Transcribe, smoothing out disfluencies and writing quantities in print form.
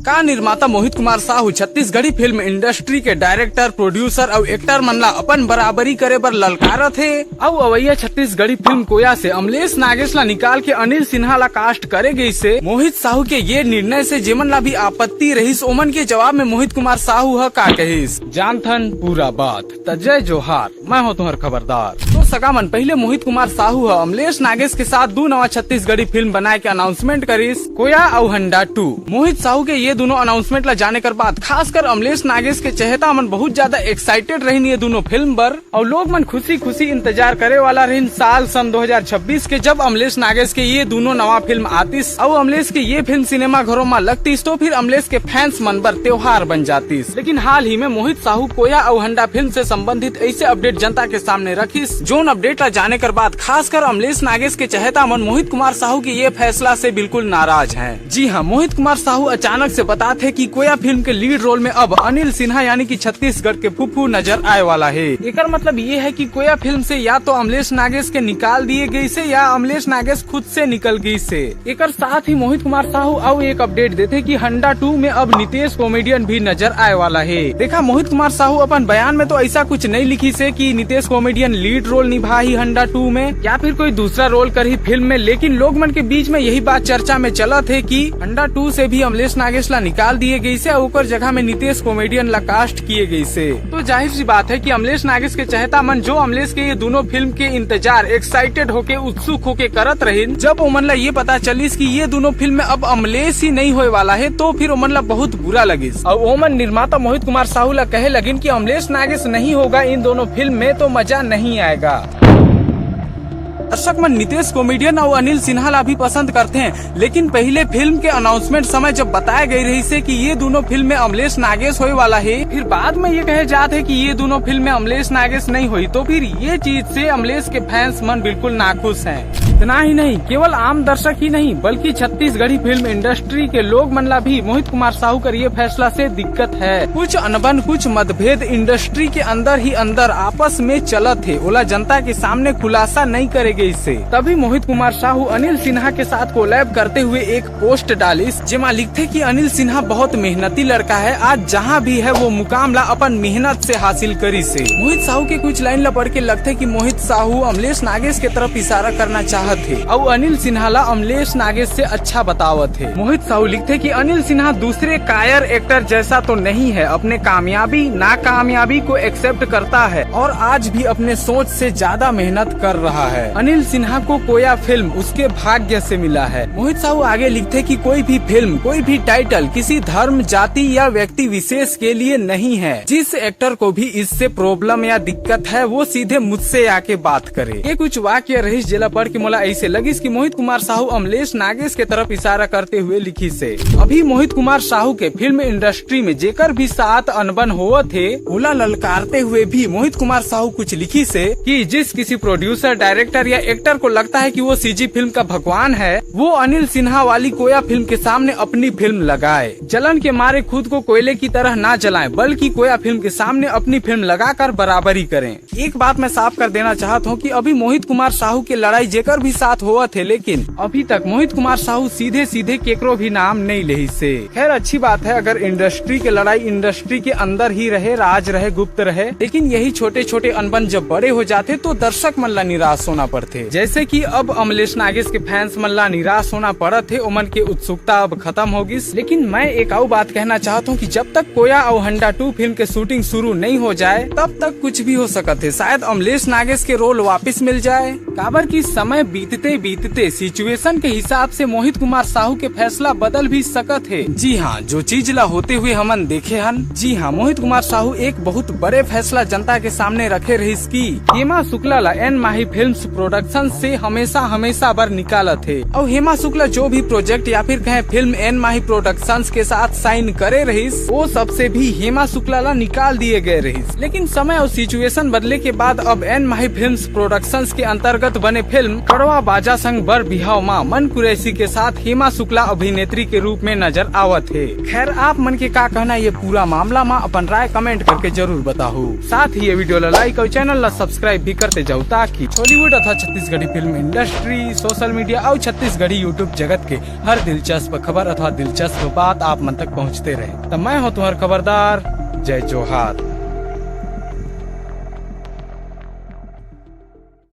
का निर्माता Mohit Kumar Sahu Chhattisgarhi film industry के डायरेक्टर, प्रोड्यूसर और एक्टर मन ला अपन बराबरी करे बर ललकारत थे। अब अवैया छत्तीसगढ़ी फिल्म कोया से अमलेश नागेश ला निकाल के अनिल सिन्हा ला कास्ट करे गई से मोहित साहू के ये निर्णय से जेमन ला भी आपत्ति रहीस ओमन के जवाब में मोहित कुमार साहू ह का कहिस, जानथन पूरा बात त जय जोहार, मैं हूँ तुम्हार खबरदार। तो सगा मन पहले मोहित कुमार साहू ह अमलेश नागेश के साथ दो नवा छत्तीसगढ़ी फिल्म बनाए के अनाउंसमेंट करिस, कोया और हंडा 2। मोहित साहू के ये दोनों अनाउंसमेंट ला जाने कर बाद खासकर अमलेश नागेश के चहेता मन बहुत ज्यादा एक्साइटेड रही ये दोनों फिल्म पर, और लोग मन खुशी खुशी इंतजार करे वाला रही साल सन 2026 के, जब अमलेश नागेश के ये दोनों नवा फिल्म आतीस और अमलेश के ये फिल्म सिनेमा घरों में लगतीस तो फिर अमलेश के फैंस मन पर त्योहार बन जातीस। लेकिन हाल ही में मोहित साहू कोया और हंडा फिल्म से संबंधित ऐसे अपडेट जनता के सामने रखीस, जोन अपडेट ला जाने कर बाद खासकर अमलेश नागेश के चहेता मन मोहित कुमार साहू के ये फैसला से बिल्कुल नाराज हैं। जी हाँ, मोहित कुमार साहू अचानक से बताते कि कोया फिल्म के लीड रोल में अब अनिल सिन्हा यानी कि छत्तीसगढ़ के फुफ्फू नजर आए वाला है। एकर मतलब ये है कि कोया फिल्म से या तो अमलेश नागेश के निकाल दिए गई से या अमलेश नागेश खुद से निकल गई से। एकर साथ ही मोहित कुमार साहू अब एक अपडेट देते कि हंडा 2 में अब नितेश कॉमेडियन भी नजर आए वाला है। देखा, मोहित कुमार साहू अपन बयान में तो ऐसा कुछ नहीं लिखी से कि नितेश कॉमेडियन लीड रोल निभाई हंडा 2 में या फिर कोई दूसरा रोल करी फिल्म में, लेकिन लोग मन के बीच में यही बात चर्चा में चला थे कि हंडा 2 से भी अमलेश नागेश ला निकाल दिए गई से और ऊपर जगह में नितेश कॉमेडियन ला कास्ट किए गई से। तो जाहिर सी बात है कि अमलेश नागेश के चहेता मन जो अमलेश के ये दोनों फिल्म के इंतजार एक्साइटेड होके उत्सुक होके करत रहे, जब ओमन ला ये पता चलिस कि ये दोनों फिल्म में अब अमलेश ही नहीं होए वाला है तो फिर ओमन ला बहुत बुरा लगिस और ओमन निर्माता मोहित कुमार साहू ला कहे लगिन कि अमलेश नागेश नहीं होगा इन दोनों फिल्म में तो मजा नहीं आएगा। दर्शक मन नितेश कॉमेडियन और अनिल सिन्हा ला भी पसंद करते हैं, लेकिन पहले फिल्म के अनाउंसमेंट समय जब बताया गई रही से कि ये दोनों फिल्म में अमलेश नागेश होए वाला है, फिर बाद में ये कहे जाते है कि ये दोनों फिल्म में अमलेश नागेश नहीं हुई, तो फिर ये चीज से अमलेश के फैंस मन बिल्कुल नाखुश हैं। इतना ही नहीं, केवल आम दर्शक ही नहीं बल्कि छत्तीसगढ़ी फिल्म इंडस्ट्री के लोग मन ला भी मोहित कुमार साहू कर ये फैसला से दिक्कत है। कुछ अनबन, कुछ मतभेद इंडस्ट्री के अंदर ही अंदर आपस में चलत है, ओला जनता के सामने खुलासा नहीं करेगी इससे। तभी मोहित कुमार साहू अनिल सिन्हा के साथ कोलैब करते हुए एक पोस्ट डालिस जेमा लिखते कि अनिल सिन्हा बहुत मेहनती लड़का है, आज जहाँ भी है वो मुकाम ला अपन मेहनत से हासिल करी से। मोहित साहू के कुछ लाइन ला पढ़ के लगते कि मोहित साहू अमलेश नागेश के तरफ इशारा करना चाहत थे और अनिल सिन्हा ला अमलेश नागेश से अच्छा बतावत है। मोहित साहू लिखते कि अनिल सिन्हा दूसरे कायर एक्टर जैसा तो नहीं है, अपने कामयाबी नाकामयाबी को एक्सेप्ट करता है और आज भी अपने सोच से ज्यादा मेहनत कर रहा है। अनिल सिन्हा को कोया फिल्म उसके भाग्य से मिला है। मोहित साहू आगे लिखते कि कोई भी फिल्म, कोई भी टाइटल किसी धर्म, जाति या व्यक्ति विशेष के लिए नहीं है। जिस एक्टर को भी इससे प्रॉब्लम या दिक्कत है वो सीधे मुझसे आके बात करे। ये कुछ वाक्य रहीस जिला पढ़ के मोला ऐसे लगिस कि मोहित कुमार साहू अमलेश नागेश के तरफ इशारा करते हुए लिखी से। अभी मोहित कुमार साहू के फिल्म इंडस्ट्री में जेकर भी साथ अनबन हुआ थे ओला ललकारते हुए भी मोहित कुमार साहू कुछ लिखी से कि जिस किसी प्रोड्यूसर, डायरेक्टर या एक्टर को लगता है कि वो सीजी फिल्म का भगवान है, वो अनिल सिन्हा वाली कोया फिल्म के सामने अपनी फिल्म लगाए। जलन के मारे खुद को कोयले की तरह ना जलाएं, बल्कि कोया फिल्म के सामने अपनी फिल्म लगाकर बराबरी करें। एक बात मैं साफ कर देना चाहता हूँ कि अभी मोहित कुमार साहू की लड़ाई जेकर भी साथ हुआ थे, लेकिन अभी तक मोहित कुमार साहू सीधे सीधे केकरो भी नाम नहीं ले से। खैर अच्छी बात है अगर इंडस्ट्री की लड़ाई इंडस्ट्री के अंदर ही रहे, राज रहे, गुप्त रहे, लेकिन यही छोटे छोटे अनबन जब बड़े हो जाते तो दर्शक मन ला निराश होना पड़ते। जैसे कि अब अमलेश नागेश के फैंस मन ला निराश होना पड़ा थे, ओमन के उत्सुकता अब खत्म होगी। लेकिन मैं एक और बात कहना चाहता हूँ कि जब तक कोया और हंडा 2 फिल्म के शूटिंग शुरू नहीं हो जाए तब तक कुछ भी हो सकत है। शायद अमलेश नागेश के रोल वापस मिल जाए। काबर की समय बीतते बीतते सिचुएशन के हिसाब से मोहित कुमार साहू के फैसला बदल भी सकत है। जी हाँ, जो चीज ला होते हुए हमन देखे हन। जी हाँ, मोहित कुमार साहू एक बहुत बड़े फैसला जनता के सामने रखे रहीस की हेमा शुक्ला ला एन माही फिल्म्स प्रोडक्शन से हमेशा बार निकाला थे और हेमा शुक्ला जो भी प्रोजेक्ट या फिर कहे फिल्म एन माही प्रोडक्शंस के साथ साइन करे रहीस वो सबसे भी हेमा शुक्ला ला निकाल दिए गए रहीस। लेकिन समय और सिचुएशन बदले के बाद अब एन माही फिल्म्स प्रोडक्शंस के अंतर्गत बने फिल्म कारवा बाजा संग बर बिहाव माँ मन कुरैशी के साथ हेमा शुक्ला अभिनेत्री के रूप में नजर आवत है। खैर आप मन के का कहना ये पूरा मामला में अपन राय कमेंट करके जरूर बताओ। साथ ही ये वीडियो ला लाइक और चैनल ला सब्सक्राइब भी करते जाओ ताकि बॉलीवुड अथवा Chhattisgarhi film industry, social media और छत्तीसगढ़ी यूट्यूब जगत के हर दिलचस्प खबर अथवा दिलचस्प बात आप मन तक पहुँचते रहे। तो मैं हूँ तुम्हारा खबरदार, जय जोहार।